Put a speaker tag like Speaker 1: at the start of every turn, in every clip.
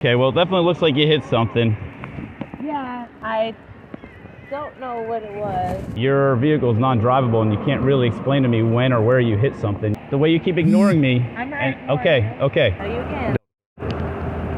Speaker 1: Okay, well, it definitely looks like you hit something.
Speaker 2: Yeah, I don't know what it was.
Speaker 1: Your vehicle is non-drivable, and you can't really explain to me when or where you hit something. The way you keep ignoring me.
Speaker 2: I'm not ignoring you.
Speaker 1: Okay.
Speaker 2: No, you can't.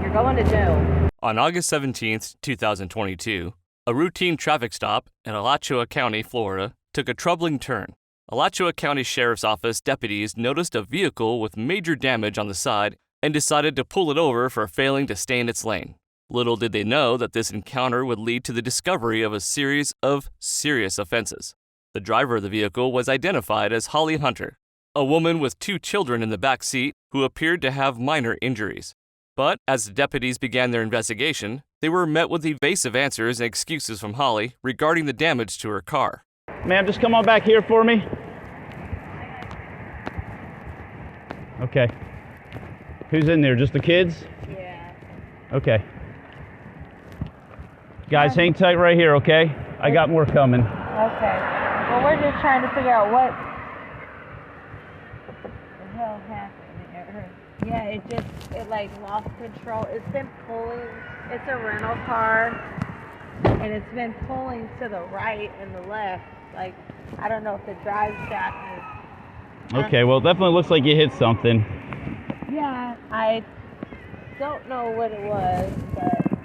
Speaker 2: You're going to jail.
Speaker 3: On August 17th, 2022, a routine traffic stop in Alachua County, Florida, took a troubling turn. Alachua County Sheriff's Office deputies noticed a vehicle with major damage on the side and decided to pull it over for failing to stay in its lane. Little did they know that this encounter would lead to the discovery of a series of serious offenses. The driver of the vehicle was identified as Holly Hunter, a woman with 2 children in the back seat who appeared to have minor injuries. But as the deputies began their investigation, they were met with evasive answers and excuses from Holly regarding the damage to her car.
Speaker 1: Ma'am, just come on back here for me. Okay. Who's in there? Just the kids?
Speaker 2: Yeah.
Speaker 1: Okay. Guys, hang tight right here, okay? I got more coming.
Speaker 2: Okay. Well, we're just trying to figure out what the hell happened here. Yeah, it like lost control. It's been pulling. It's a rental car, and it's been pulling to the right and the left. Like, I don't know if the drive shaft is.
Speaker 1: Okay, well, it definitely looks like you hit something.
Speaker 2: Yeah, I don't know what it was, but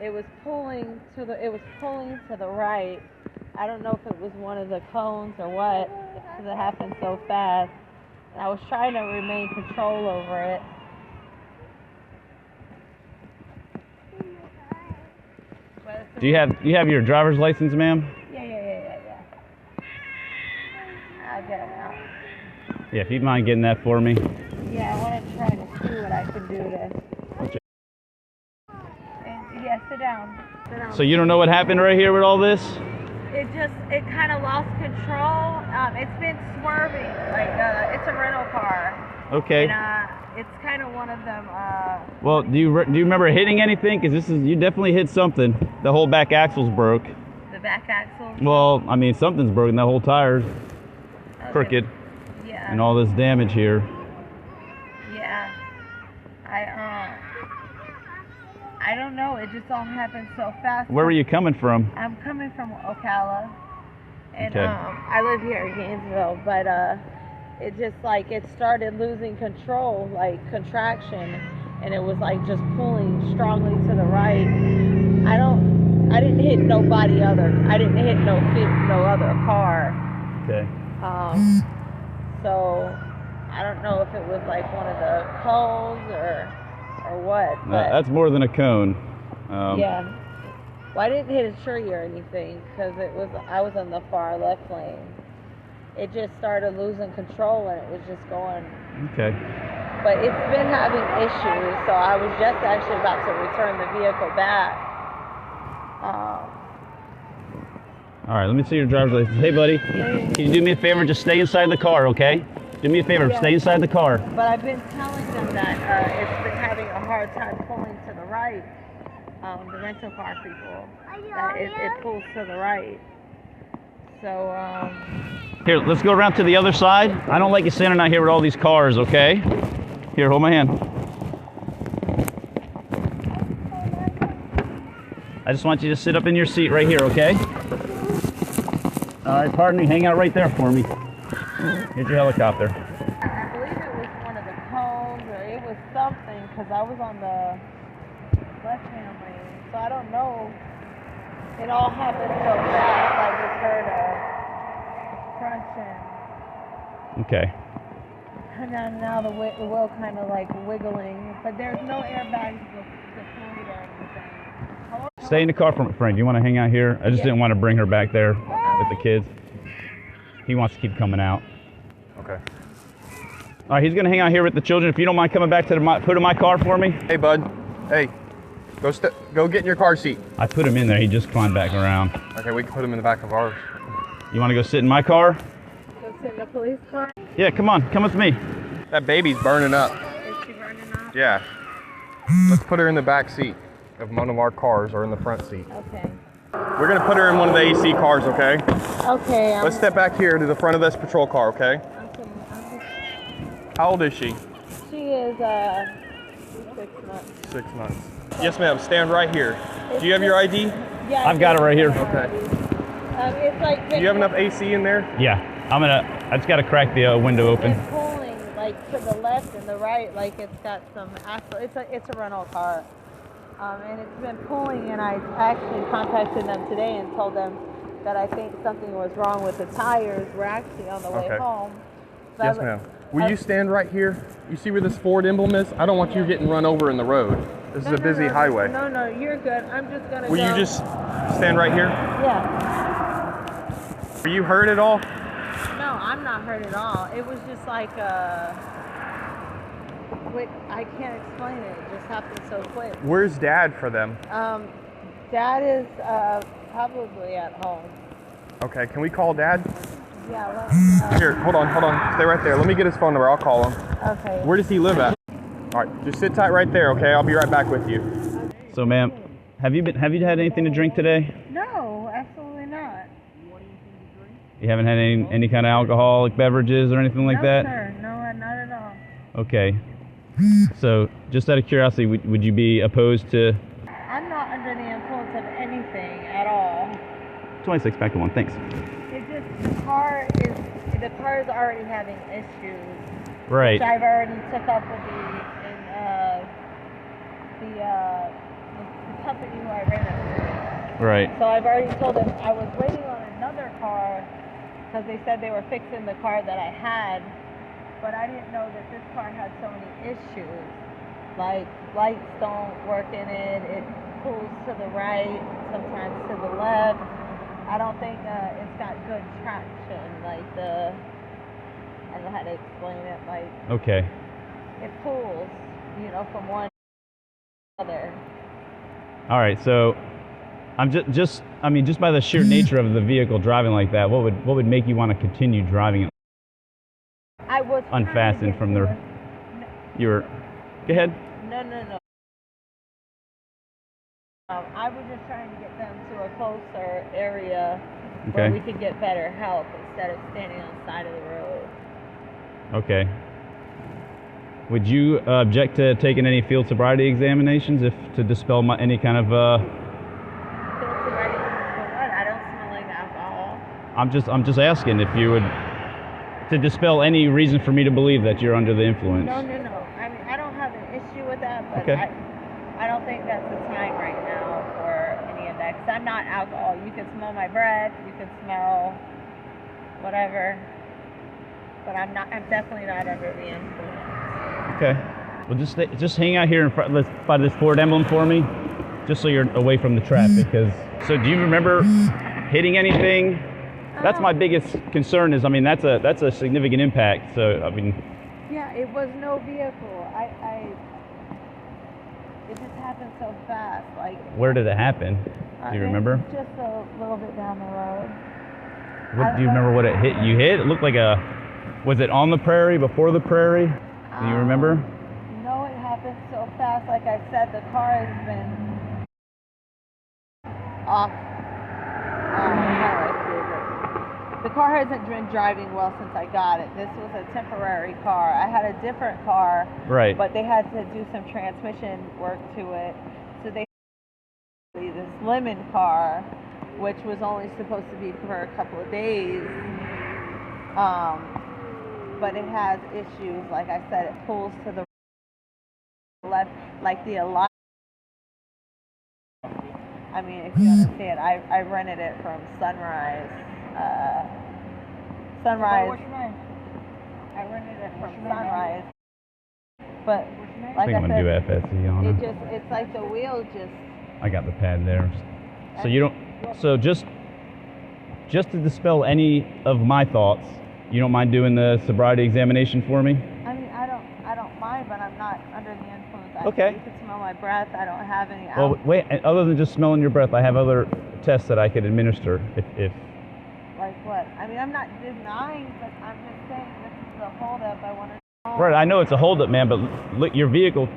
Speaker 2: it was pulling to the right. I don't know if it was one of the cones or what, because it happened so fast. And I was trying to remain control over it.
Speaker 1: Do you have your driver's license, ma'am?
Speaker 2: Yeah. I get it now.
Speaker 1: Yeah, if you mind getting that for me.
Speaker 2: Yeah, I want to try to see what I can do to. And yeah, sit down.
Speaker 1: So you don't know what happened right here with all this?
Speaker 2: It kind of lost control. It's been swerving. Like it's a rental car.
Speaker 1: Okay.
Speaker 2: And it's kind of one of them.
Speaker 1: Well, do you remember hitting anything? Because you definitely hit something. The whole back axle's broke.
Speaker 2: The back axle.
Speaker 1: Well, I mean, something's broken. The whole tire's crooked.
Speaker 2: Yeah.
Speaker 1: And all this damage here.
Speaker 2: Yeah. I don't know. It just all happened so fast.
Speaker 1: Where were you coming from?
Speaker 2: I'm coming from Ocala, and
Speaker 1: Okay.
Speaker 2: I live here in Gainesville, but it just like it started losing control, like contraction, and it was like just pulling strongly to the right. I didn't hit nobody other. I didn't hit no other car.
Speaker 1: Okay.
Speaker 2: So I don't know if it was like one of the cones or what. But
Speaker 1: That's more than a cone.
Speaker 2: yeah. Well, I didn't hit a tree or anything because I was in the far left lane. It just started losing control and it was just going.
Speaker 1: Okay.
Speaker 2: But it's been having issues, so I was just actually about to return the vehicle back.
Speaker 1: All right, let me see your driver's license. Hey, buddy, can you do me a favor? Just stay inside the car, okay? Do me a favor, stay inside the car.
Speaker 2: But I've been telling them that it's been having a hard time pulling to the right. The rental car people, that it pulls to the right. So,
Speaker 1: Here, let's go around to the other side. I don't like you standing out here with all these cars, okay? Here, hold my hand. I just want you to sit up in your seat right here, okay? All right, pardon me, hang out right there for me. Here's your helicopter.
Speaker 2: I believe it was one of the cones or it was something because I was on the left-hand lane, so I don't know. It all happened so fast. I just heard a crunching.
Speaker 1: Okay.
Speaker 2: And now the wheel kind of like wiggling, but there's no airbags deployed or anything.
Speaker 1: Stay in the car for me, Frank. You want to hang out here? I just didn't want to bring her back there with the kids. He wants to keep coming out.
Speaker 4: Okay.
Speaker 1: All right, he's going to hang out here with the children. If you don't mind coming back to the hood of my car for me.
Speaker 4: Hey, bud. Hey, go get in your car seat.
Speaker 1: I put him in there. He just climbed back around.
Speaker 4: Okay, we can put him in the back of ours.
Speaker 1: You want to go sit in my car?
Speaker 2: Go sit in the police car?
Speaker 1: Yeah, come on. Come with me.
Speaker 4: That baby's burning up.
Speaker 2: Is she burning up?
Speaker 4: Yeah. Let's put her in the back seat of one of our cars or in the front seat.
Speaker 2: Okay.
Speaker 4: We're going to put her in one of the AC cars, okay?
Speaker 2: Okay.
Speaker 4: Let's step back here to the front of this patrol car, okay?
Speaker 2: Okay.
Speaker 4: How old is she?
Speaker 2: She is 6 months.
Speaker 4: 6 months. Yes, ma'am. Stand right here. Do you have your ID?
Speaker 2: Yeah,
Speaker 1: I've got it right here.
Speaker 4: Okay.
Speaker 2: It's like
Speaker 4: Do you have enough AC in there?
Speaker 1: Yeah, I just gotta crack the window open.
Speaker 2: It's pulling like to the left and the right, like it's got some axle. It's a rental car, and it's been pulling. And I actually contacted them today and told them that I think something was wrong with the tires. We're actually on the way home. So
Speaker 4: Yes, ma'am. Will you stand right here? You see where this Ford emblem is? I don't want you getting run over in the road. This is a busy highway.
Speaker 2: No, you're good. I'm just gonna.
Speaker 4: Will you just stand right here?
Speaker 2: Yeah.
Speaker 4: Are you hurt at all?
Speaker 2: No, I'm not hurt at all. It was just like wait, I can't explain it. It just happened so quick.
Speaker 4: Where's Dad for them?
Speaker 2: Dad is probably at home.
Speaker 4: Okay, can we call Dad?
Speaker 2: Yeah, let me
Speaker 4: Here, hold on. Stay right there. Let me get his phone number. I'll call him.
Speaker 2: Okay.
Speaker 4: Where does he live at? All right, just sit tight right there, okay? I'll be right back with you.
Speaker 1: So, ma'am, have you had anything to drink today?
Speaker 2: No, absolutely not.
Speaker 1: You haven't had any kind of alcoholic beverages or anything like
Speaker 2: No,
Speaker 1: that?
Speaker 2: sir. No, not at all.
Speaker 1: Okay. So, just out of curiosity, would you be opposed to...
Speaker 2: I'm not under the influence of anything at all.
Speaker 1: 26, back to 1, thanks.
Speaker 2: It just, the car is already having issues.
Speaker 1: Right.
Speaker 2: Which I've already took up with the company who I ran it with.
Speaker 1: Right.
Speaker 2: So I've already told them I was waiting on another car because they said they were fixing the car that I had, but I didn't know that this car had so many issues. Like lights don't work in it, it pulls to the right, sometimes to the left. I don't think it's got good traction, I don't know how to explain it,
Speaker 1: Okay.
Speaker 2: it pulls, from one to the other.
Speaker 1: All right, so I'm just by the sheer nature of the vehicle driving like that, what would make you want to continue driving it?
Speaker 2: I was
Speaker 1: unfastened from the... You were... Go ahead.
Speaker 2: No. I was just trying to get them to a closer area where we could get better help instead of standing on the side of the road.
Speaker 1: Okay. Would you object to taking any field sobriety examinations to dispel any kind of...
Speaker 2: Field sobriety for what? I don't smell like alcohol.
Speaker 1: I'm just asking if you would... to dispel any reason for me to believe that you're under the influence.
Speaker 2: No. I mean, I don't have an issue with that, but
Speaker 1: Okay.
Speaker 2: I don't think that's the time right now for any of that. Because I'm not alcohol. You can smell my breath. You can smell whatever. But I'm definitely not under the influence.
Speaker 1: Okay. Well, just hang out here in front by this Ford emblem for me, just so you're away from the traffic. So do you remember hitting anything? That's my biggest concern. That's a significant impact. So
Speaker 2: Yeah, it was no vehicle. It just happened so fast.
Speaker 1: Where did it happen? Do you remember?
Speaker 2: Just a little bit down the road.
Speaker 1: Do you remember what it hit? You hit? It looked like was it on the prairie, before the prairie? Do you remember?
Speaker 2: No, it happened so fast. Like I said, the car has been off. How do I say this? The car hasn't been driving well since I got it. This was a temporary car. I had a different car,
Speaker 1: right?
Speaker 2: But they had to do some transmission work to it, so they had this lemon car, which was only supposed to be for a couple of days. But it has issues. Like I said, it pulls to the left, like the alignment. I mean, if you understand, I rented it from Sunrise.
Speaker 1: What's
Speaker 2: your name? I rented it from Sunrise. But like
Speaker 1: I think I'm gonna do FSE on it.
Speaker 2: It's like the wheel just.
Speaker 1: I got the pad there. So you don't. So just to dispel any of my thoughts, you don't mind doing the sobriety examination for me?
Speaker 2: I mean, I don't mind, but I'm not under the influence.
Speaker 1: Okay.
Speaker 2: You can smell my breath. I don't have any.
Speaker 1: Well, wait. Other than just smelling your breath, I have other tests that I could administer if.
Speaker 2: Like what? I mean, I'm not denying, but I'm just saying this is a holdup. I want to know.
Speaker 1: Right. I know it's a holdup, man, but look, your vehicle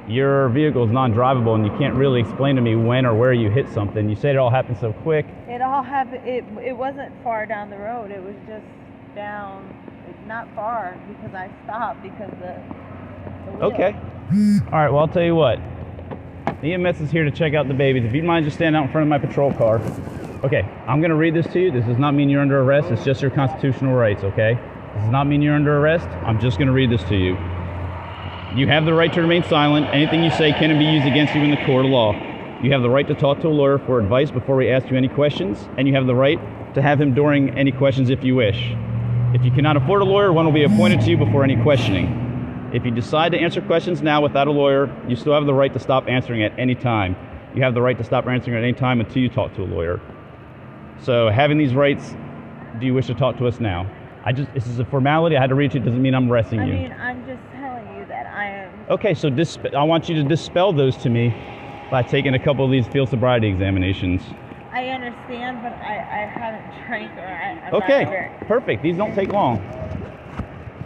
Speaker 1: is non-drivable, and you can't really explain to me when or where you hit something. You said it all happened so quick.
Speaker 2: It all happened. It wasn't far down the road. It was just down, not far, because I stopped because the wheel.
Speaker 1: Okay. All right. Well, I'll tell you what. The EMS is here to check out the babies. If you mind just stand out in front of my patrol car. Okay, I'm gonna read this to you. This does not mean you're under arrest. It's just your constitutional rights, okay? This does not mean you're under arrest. I'm just gonna read this to you. You have the right to remain silent. Anything you say can be used against you in the court of law. You have the right to talk to a lawyer for advice before we ask you any questions, and you have the right to have him during any questions if you wish. If you cannot afford a lawyer, one will be appointed to you before any questioning. If you decide to answer questions now without a lawyer, you still have the right to stop answering at any time. You have the right to stop answering at any time until you talk to a lawyer. So having these rights, do you wish to talk to us now? This is a formality. I had to read it. Doesn't mean I'm arresting you.
Speaker 2: I mean, I'm just telling you that I am.
Speaker 1: Okay, so I want you to dispel those to me by taking a couple of these field sobriety examinations.
Speaker 2: I understand, but I haven't drank or I'm
Speaker 1: Okay,
Speaker 2: not very.
Speaker 1: perfect. These don't take long.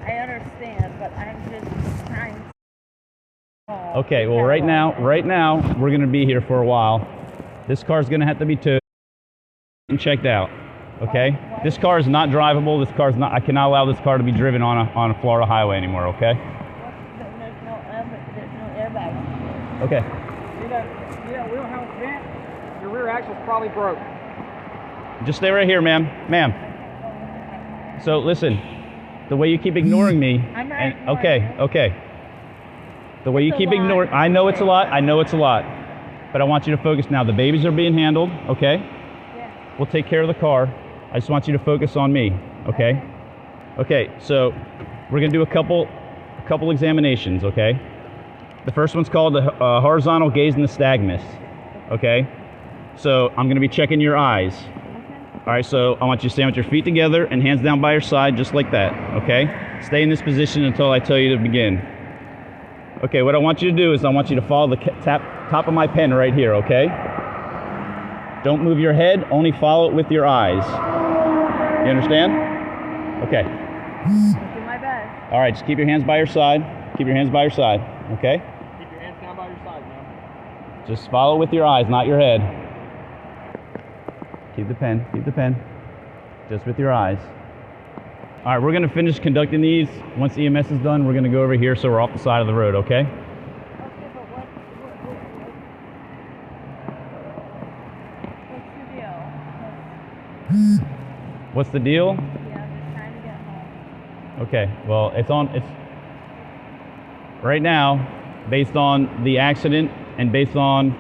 Speaker 2: I understand, but I'm just trying to.
Speaker 1: Okay, well right now, we're gonna be here for a while. This car's gonna have to be towed and checked out. Okay? This car is not drivable. This car's not. I cannot allow this car to be driven on a Florida highway anymore. Okay?
Speaker 2: There's no airbags.
Speaker 1: Okay.
Speaker 5: Yeah, we don't have a vent. Your rear axle's probably broke.
Speaker 1: Just stay right here, ma'am. Ma'am. So listen, the way you keep ignoring me.
Speaker 2: I'm not ignoring you.
Speaker 1: Okay. The way you
Speaker 2: It's a
Speaker 1: keep
Speaker 2: lot.
Speaker 1: ignoring. I know it's a lot. But I want you to focus now. The babies are being handled. Okay.
Speaker 2: Yeah.
Speaker 1: We'll take care of the car. I just want you to focus on me. Okay. Okay. So we're gonna do a couple examinations. Okay. The first one's called the horizontal gaze and nystagmus. Okay. So I'm gonna be checking your eyes. All right, so I want you to stand with your feet together and hands down by your side, just like that, okay? Stay in this position until I tell you to begin. Okay, what I want you to do is I want you to follow the top of my pen right here, okay? Don't move your head, only follow it with your eyes. You understand? Okay.
Speaker 2: I'll do my best.
Speaker 1: All right, just keep your hands by your side. Keep your hands by your side, okay?
Speaker 5: Keep your hands down by your side, man.
Speaker 1: Just follow with your eyes, not your head. Keep the pen, just with your eyes. All right, we're gonna finish conducting these. Once EMS is done, we're gonna go over here so we're off the side of the road, okay?
Speaker 2: Okay, but what's the deal?
Speaker 1: What's the deal?
Speaker 2: Yeah, I'm just trying to get home.
Speaker 1: Okay, well, it's right now, based on the accident and based on,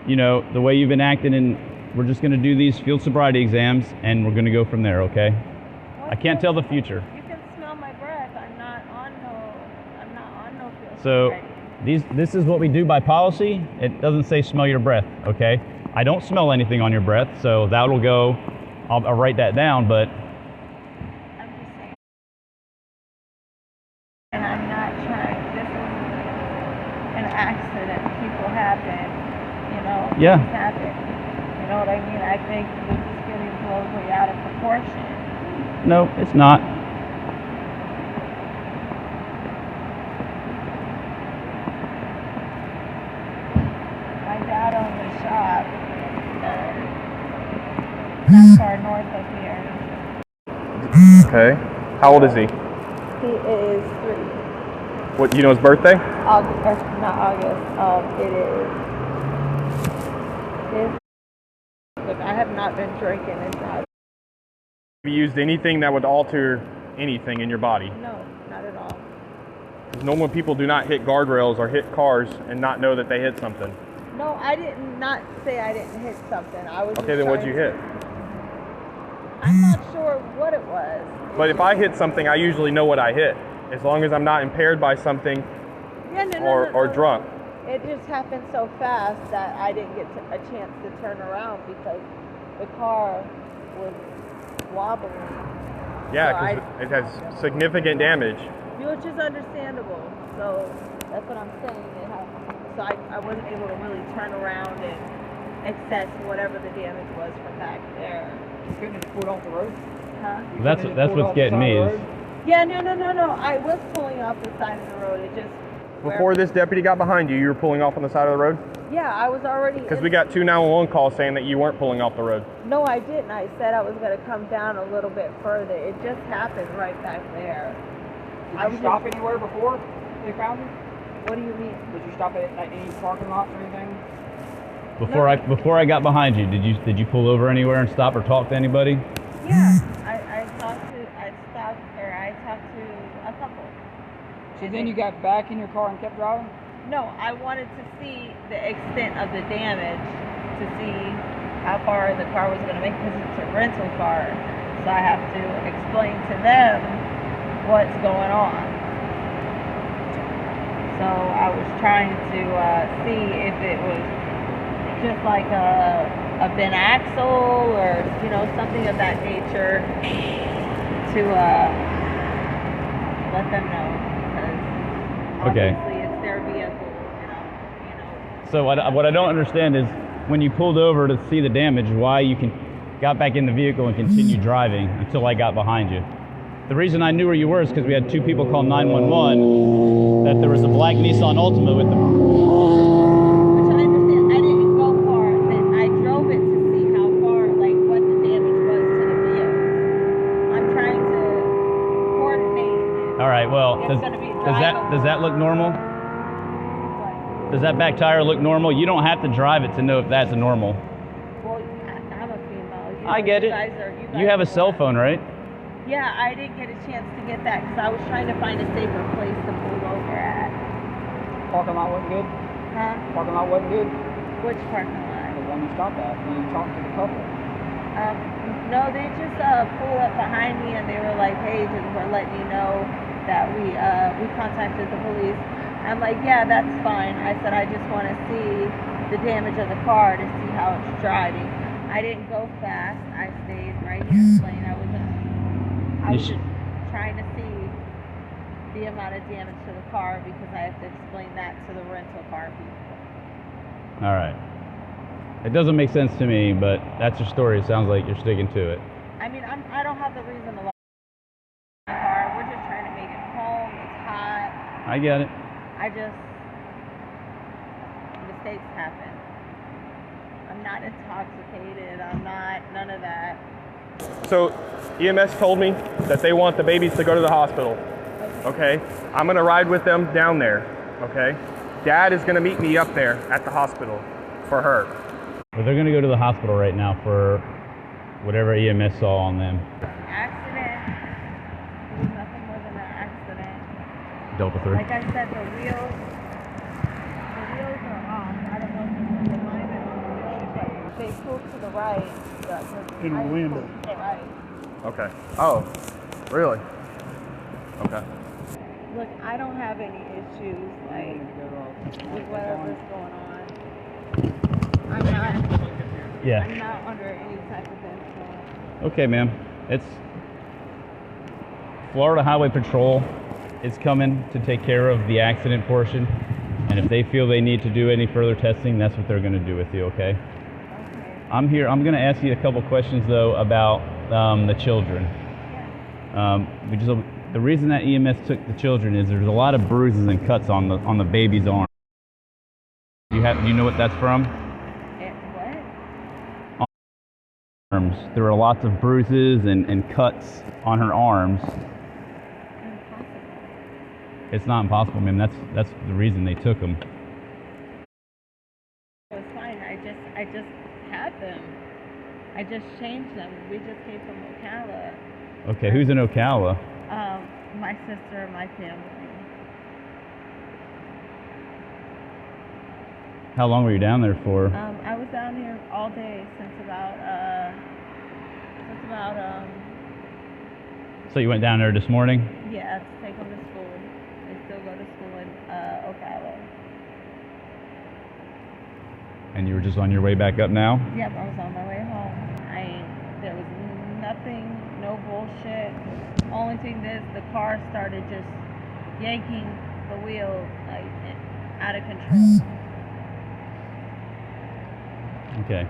Speaker 1: you know, the way you've been acting, and we're just going to do these field sobriety exams and we're going to go from there, okay? I can't tell the future.
Speaker 2: You can smell my breath. I'm not on no field
Speaker 1: So
Speaker 2: sobriety.
Speaker 1: this is what we do by policy. It doesn't say smell your breath, okay? I don't smell anything on your breath, so that'll go, I'll write that down, but
Speaker 2: I'm just saying. And I'm not trying. This is an accident. People happen. You know.
Speaker 1: Yeah.
Speaker 2: Things happen. You know what I mean? I think this is getting blown way out of proportion.
Speaker 1: no, it's not.
Speaker 2: My dad owns a shop not far north of here.
Speaker 4: Okay. How old is he?
Speaker 2: He is 3.
Speaker 4: What, you know his birthday?
Speaker 2: August, or not August. It is. Look, I have not been drinking and driving.
Speaker 4: Have you used anything that would alter anything in your body?
Speaker 2: No, not at all.
Speaker 4: Because normal people do not hit guardrails or hit cars and not know that they hit something.
Speaker 2: No, I did not say I didn't hit something. I was.
Speaker 4: Okay,
Speaker 2: just
Speaker 4: then what'd you
Speaker 2: trying
Speaker 4: hit?
Speaker 2: I'm not sure what it was.
Speaker 4: But if I hit something, I usually know what I hit. As long as I'm not impaired by something
Speaker 2: Yeah, no,
Speaker 4: or drunk.
Speaker 2: It just happened so fast that I didn't get a chance to turn around because the car was wobbling.
Speaker 4: Yeah,
Speaker 2: So
Speaker 4: because it has significant damage.
Speaker 2: Which is understandable. So that's what I'm saying. So I wasn't able to really turn around and assess whatever the damage was from back there.
Speaker 5: You couldn't have pulled off the road?
Speaker 2: Huh?
Speaker 1: That's what's getting me is
Speaker 2: Yeah, no. I was pulling off the side of the road. It just
Speaker 4: Before this deputy got behind you, you were pulling off on the side of the road?
Speaker 2: Yeah, I was already.
Speaker 4: Because we got 2 911 calls saying that you weren't pulling off the road.
Speaker 2: No, I didn't. I said I was going to come down a little bit further. It just happened right back there.
Speaker 5: Did you stop anywhere before they found you?
Speaker 2: What do you mean?
Speaker 5: Did you stop at any parking lots or anything?
Speaker 1: Before I got behind you, did you pull over anywhere and stop or talk to anybody?
Speaker 2: Yeah, I talked to a couple.
Speaker 5: So then you got back in your car and kept driving?
Speaker 2: No, I wanted to see the extent of the damage to see how far the car was going to make because it's a rental car. So I have to explain to them what's going on. So I was trying to see if it was just like a bent axle or something of that nature to let them know because obviously it's their vehicle.
Speaker 1: So what I don't understand is when you pulled over to see the damage, why you got back in the vehicle and continued driving until I got behind you. The reason I knew where you were is because we had 2 people call 911 that there was a black Nissan Altima with them.
Speaker 2: Which I understand. I didn't go far. I drove it to see how far, like what the damage was to the wheels. I'm trying to coordinate.
Speaker 1: All right. Well, does that look normal?
Speaker 2: What?
Speaker 1: Does that back tire look normal? You don't have to drive it to know if that's normal.
Speaker 2: Well, I'm a female.
Speaker 1: I get it. You have a cell phone, right?
Speaker 2: Yeah, I didn't get a chance to get that because I was trying to find a safer place to pull over at.
Speaker 5: Parking lot wasn't good?
Speaker 2: Huh?
Speaker 5: Parking lot wasn't good?
Speaker 2: Which parking lot?
Speaker 5: The one you stopped at when you talked to the couple.
Speaker 2: No, they just pulled up behind me and they were like, "Hey, we're letting you know that we contacted the police." I'm like, "Yeah, that's fine." I said, "I just want to see the damage of the car to see how it's driving." I didn't go fast. I stayed right here in the lane. I was just trying to see the amount of damage to the car because I have to explain that to the rental car people.
Speaker 1: All right. It doesn't make sense to me, but that's your story. It sounds like you're sticking to it.
Speaker 2: I mean, I don't have the reason to lock my car. We're just trying to make it home. It's hot.
Speaker 1: I get it.
Speaker 2: Mistakes happen. I'm not intoxicated. I'm not, none of that.
Speaker 4: So EMS told me that they want the babies to go to the hospital. Okay, I'm gonna ride with them down there. Okay, Dad is gonna meet me up there at the hospital for her.
Speaker 1: Well, they're gonna go to the hospital right now for whatever EMS saw on them.
Speaker 2: Accident. It was nothing more than an accident.
Speaker 1: Delta 3.
Speaker 2: Like I said, the wheels are off. I don't know if it's the alignment on the wheels, but they pulled to the right.
Speaker 6: In the wind.
Speaker 2: To the right.
Speaker 4: Okay. Oh, really? Okay.
Speaker 2: Look, I don't have any issues with whatever's going on. I'm not under any type of influence.
Speaker 1: Okay, ma'am. It's Florida Highway Patrol is coming to take care of the accident portion, and if they feel they need to do any further testing, that's what they're going to do with you. Okay. I'm here. I'm going to ask you a couple questions though about the children. The reason that EMS took the children is there's a lot of bruises and cuts on the baby's arm. Do you know what that's from?
Speaker 2: What?
Speaker 1: Arms. There were lots of bruises and cuts on her arms.
Speaker 2: Impossible.
Speaker 1: It's not impossible, ma'am. That's the reason they took them.
Speaker 2: It was fine. I just had them. I just changed them. We just came from Ocala.
Speaker 1: Okay, who's in Ocala?
Speaker 2: My sister and my family.
Speaker 1: How long were you down there for?
Speaker 2: I was down here all day since about
Speaker 1: So you went down there this morning?
Speaker 2: yeah, to take them to school. They still go to school in Ocala.
Speaker 1: And you were just on your way back up now?
Speaker 2: Yep, I was on my way home. There was nothing, no bullshit. Only thing is the car started just yanking the wheel like out of control.
Speaker 1: Okay.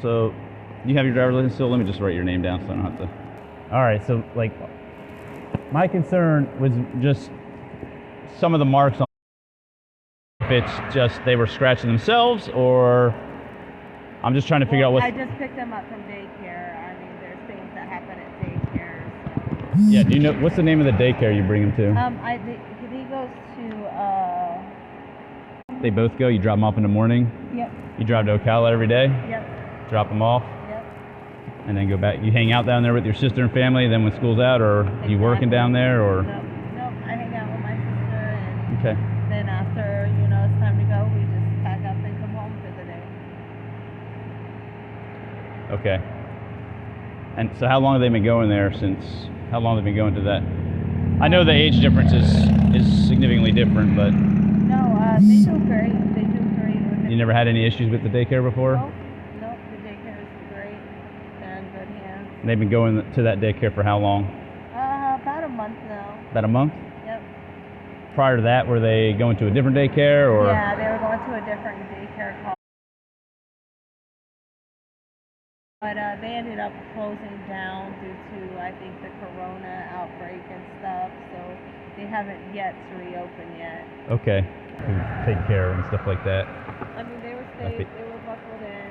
Speaker 1: So you have your driver's license still? Let me just write your name down so I don't have to. All right, so like my concern was just some of the marks on if it's just they were scratching themselves or I'm just trying to figure out what.
Speaker 2: I just picked them up from daycare. I mean, there's things that happen at daycare. So.
Speaker 1: Yeah, do you know, what's the name of the daycare you bring him to?
Speaker 2: He goes to,
Speaker 1: They both go? You drop them off in the morning?
Speaker 2: yep,
Speaker 1: You drive to Ocala every day?
Speaker 2: yep,
Speaker 1: Drop them off?
Speaker 2: yep.
Speaker 1: And then go back. You hang out down there with your sister and family, then when school's out, or you working down there, or?
Speaker 2: Nope, I hang out with my sister, and
Speaker 1: Okay.
Speaker 2: then after, it's time to go, we just pack up and come home for the day.
Speaker 1: Okay. And so how long have they been going there how long have they been going to that? I know the age difference is significantly different, but
Speaker 2: No, they do great. They do great with it.
Speaker 1: you never had any issues with the daycare before?
Speaker 2: Nope, the daycare is great. They're in good hands.
Speaker 1: And they've been going to that daycare for how long?
Speaker 2: About a month now.
Speaker 1: About a month?
Speaker 2: Yep.
Speaker 1: Prior to that, were they going to a different daycare, or?
Speaker 2: Yeah, they were going to a different daycare called. But they ended up closing down due to, I think, the corona outbreak and stuff. So they haven't yet to reopen yet.
Speaker 1: Okay. Take care and stuff like that.
Speaker 2: I mean, they were safe. They were buckled in.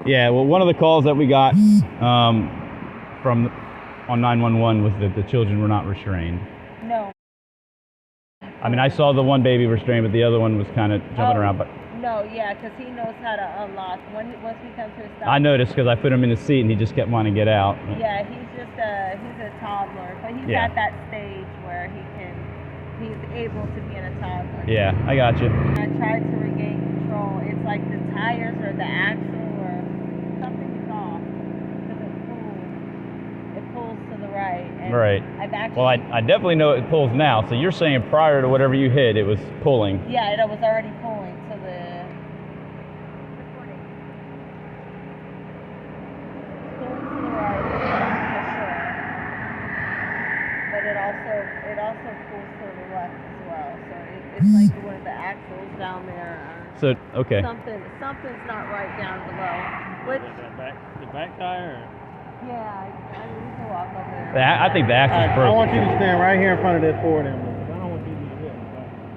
Speaker 1: Yeah, well, one of the calls that we got from on 911 was that the children were not restrained.
Speaker 2: No.
Speaker 1: I mean, I saw the one baby restrained, but the other one was kind of jumping around. But
Speaker 2: No, yeah, because he knows how to unlock. Once we come to a stop.
Speaker 1: I noticed because I put him in the seat and he just kept wanting to get out.
Speaker 2: Yeah, he's a toddler, but he's
Speaker 1: Yeah.
Speaker 2: at that stage where he's able to be in a toddler.
Speaker 1: Yeah, I got you.
Speaker 2: I tried to regain control. It's like the tires or the axle or something's off because it pulls to the right. And
Speaker 1: Right.
Speaker 2: I've actually.
Speaker 1: Well, I definitely know it pulls now. So you're saying prior to whatever you hit, it was pulling.
Speaker 2: Yeah, it was already pulling to the. Pulling to the right, for sure. But it also pulls to the left as well. So it's like one of the axles down there.
Speaker 1: So, okay.
Speaker 2: Something's not right down below. Which,
Speaker 7: The back tire?
Speaker 2: yeah, I mean, we can walk over there.
Speaker 1: I think the axle's
Speaker 6: I want you to
Speaker 1: broken.
Speaker 6: stand right here in front of this Ford ambulance. I don't want you to do this.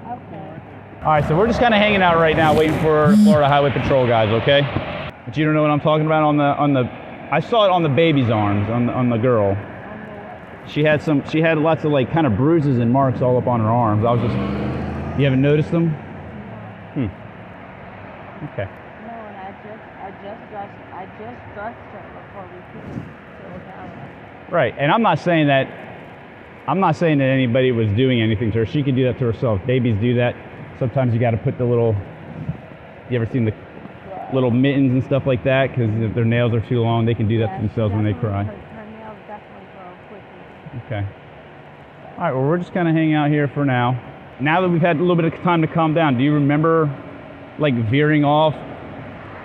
Speaker 2: Okay.
Speaker 1: All right, so we're just kind of hanging out right now, waiting for Florida Highway Patrol guys. Okay. But you don't know what I'm talking about on the. I saw it on the baby's arms, on the girl. She had lots of like kind of bruises and marks all up on her arms. You haven't noticed them? Okay.
Speaker 2: No, and I just dressed her before we put it to the camera.
Speaker 1: Right, and I'm not saying that anybody was doing anything to her. She could do that to herself. Babies do that. Sometimes you got to put the little. You ever seen the little mittens and stuff like that? Because if their nails are too long, they can do that to themselves when they cry.
Speaker 2: Her nails definitely grow quickly.
Speaker 1: Okay. All right. Well, we're just kind of hanging out here for now. Now that we've had a little bit of time to calm down, do you remember, like, veering off?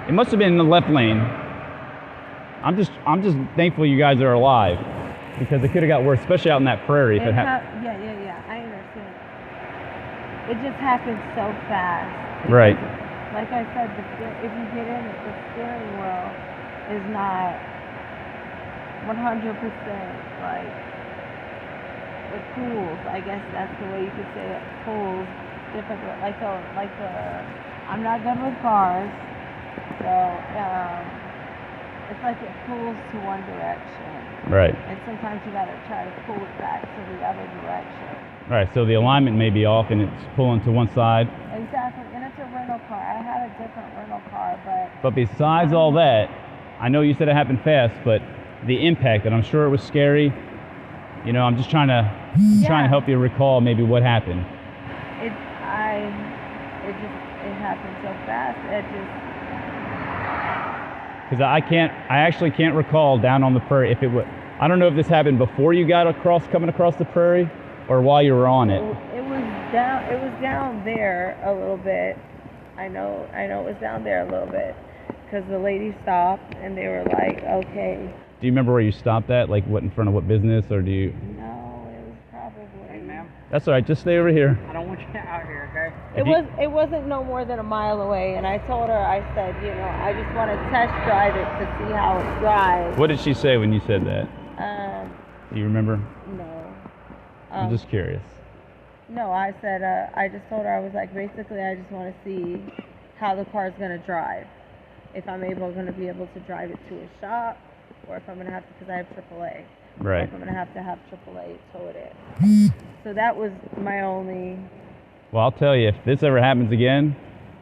Speaker 1: It must have been in the left lane. I'm just thankful you guys are alive, because it could have got worse, especially out in that prairie.
Speaker 2: Yeah, I understand. It just happened so fast.
Speaker 1: Right.
Speaker 2: Like I said, if you get in it, the steering wheel is not 100% like it pulls. I guess that's the way you could say it. Pulls different, I'm not good with cars, so it's like it pulls to one direction.
Speaker 1: Right.
Speaker 2: And sometimes you gotta try to pull it back to the other direction.
Speaker 1: All right. So the alignment may be off, and it's pulling to one side.
Speaker 2: Exactly, and it's a rental car. I had a different rental car,
Speaker 1: But besides all that, I know you said it happened fast, but the impact, and I'm sure it was scary. I'm just trying to help you recall maybe what happened.
Speaker 2: it happened so fast.
Speaker 1: Because I actually can't recall down on the prairie if it was. I don't know if this happened before you got coming across the prairie, or while you were on it.
Speaker 2: It was down there a little bit. I know it was down there a little bit because the lady stopped and they were like, okay.
Speaker 1: Do you remember where you stopped at? Like what in front of what business, or do you?
Speaker 2: No, it was probably.
Speaker 5: Hey, ma'am,
Speaker 1: That's all right. Just stay over here.
Speaker 5: I don't want you out here, okay?
Speaker 2: It wasn't no more than a mile away, and I told her, I said, I just want to test drive it to see how it drives.
Speaker 1: What did she say when you said that? Do you remember?
Speaker 2: No.
Speaker 1: I'm just curious.
Speaker 2: No, I said, I just told her, I was like, basically, I just want to see how the car's going to drive. If I'm going to be able to drive it to a shop, or if I'm going to have to, because I have AAA.
Speaker 1: Right.
Speaker 2: Like I'm gonna have to have AAA towed it. So that was my only.
Speaker 1: Well, I'll tell you, if this ever happens again,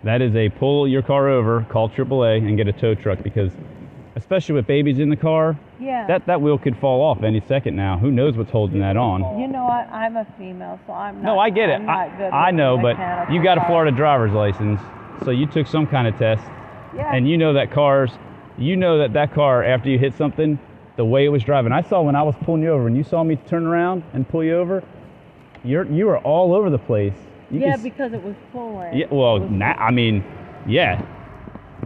Speaker 1: that is a pull your car over, call AAA, and get a tow truck, because especially with babies in the car,
Speaker 2: Yeah.
Speaker 1: that wheel could fall off any second now. Who knows what's holding that on?
Speaker 2: You know, I'm a female, so I'm not.
Speaker 1: No, I get it.
Speaker 2: I'm not good
Speaker 1: I
Speaker 2: with
Speaker 1: know, but
Speaker 2: mechanical
Speaker 1: you got a
Speaker 2: parts.
Speaker 1: Florida driver's license, so you took some kind of test,
Speaker 2: Yeah.
Speaker 1: and you know that that car, after you hit something, the way it was driving. I saw when I was pulling you over, and you saw me turn around and pull you over, you were all over the place.
Speaker 2: Because it was pulling.
Speaker 1: Yeah, well, yeah.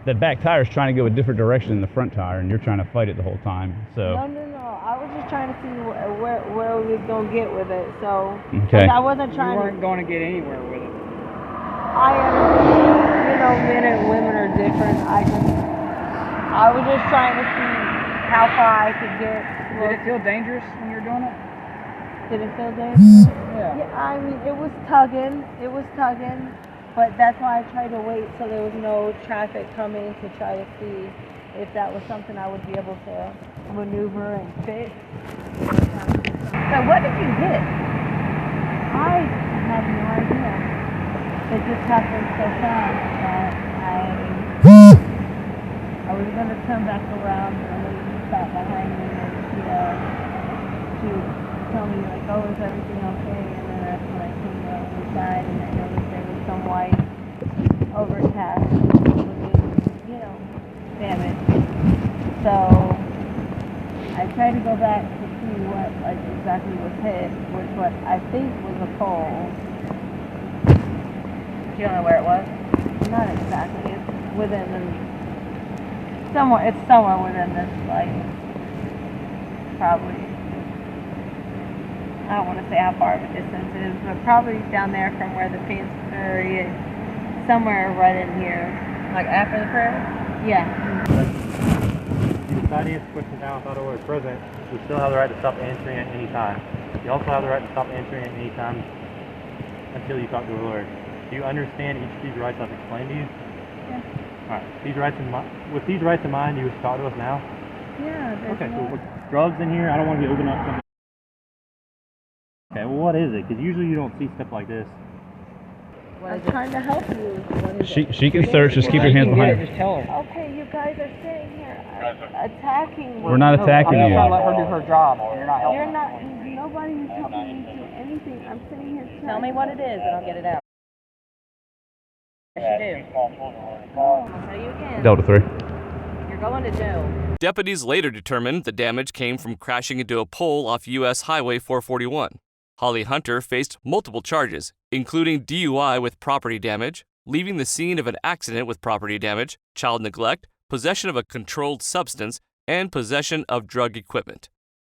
Speaker 1: The back tire's trying to go a different direction than the front tire, and you're trying to fight it the whole time. So.
Speaker 2: No. I was just trying to see where we was gonna get with it. So.
Speaker 1: Okay.
Speaker 2: I wasn't
Speaker 5: You
Speaker 2: trying
Speaker 5: weren't going to get anywhere with it.
Speaker 2: I understand, men and women are different. I was just trying to see how far I could get.
Speaker 5: Did it feel dangerous when you were doing it?
Speaker 2: Did it feel dangerous?
Speaker 5: Yeah.
Speaker 2: Yeah, I mean, it was tugging, but that's why I tried to wait so there was no traffic coming to try to see if that was something I would be able to maneuver and fix.
Speaker 8: So what did you hit?
Speaker 2: I have no idea. It just happened so fast that I was going to turn back around and the lady sat behind me and she tell me like, oh, is everything okay? And then that's when I came out inside and I noticed there was some white overcast looking, damage. So I tried to go back to see what exactly was hit, which what I think was a pole.
Speaker 8: You don't know where it was?
Speaker 2: Not exactly. It's somewhere within this, probably. I don't want to say how far of a distance it is, but probably down there from where the paint factory is, somewhere right in here.
Speaker 8: Like after the prayer?
Speaker 2: Yeah.
Speaker 9: You decide to answer questions now without order present, you still have the right to stop answering at any time. You also have the right to stop answering at any time until you talk to a lawyer. Do you understand each of these rights I've explained to you?
Speaker 2: Yeah.
Speaker 9: Alright, with these rights in mind, you wish to talk to us now?
Speaker 2: Yeah.
Speaker 9: Okay, so with drugs in here, I don't want you to open up something. Okay, well what is it? Because usually you don't see stuff like this.
Speaker 2: I'm trying to help you. What is it?
Speaker 1: She can search. Just keep your hands behind her.
Speaker 5: Just tell her.
Speaker 2: Okay, you guys are sitting here attacking me.
Speaker 1: We're not attacking
Speaker 5: I'm
Speaker 1: you.
Speaker 5: trying to let her do her job. You're not helping.
Speaker 2: You're not. Nobody is helping me do anything. I'm sitting here.
Speaker 8: Tell me what it is and I'll get it out. Yes, you do. I'll tell you again.
Speaker 1: Delta 3.
Speaker 8: You're going to jail.
Speaker 3: Deputies later determined the damage came from crashing into a pole off U.S. Highway 441. Holly Hunter faced multiple charges, including DUI with property damage, leaving the scene of an accident with property damage, child neglect, possession of a controlled substance, and possession of drug equipment.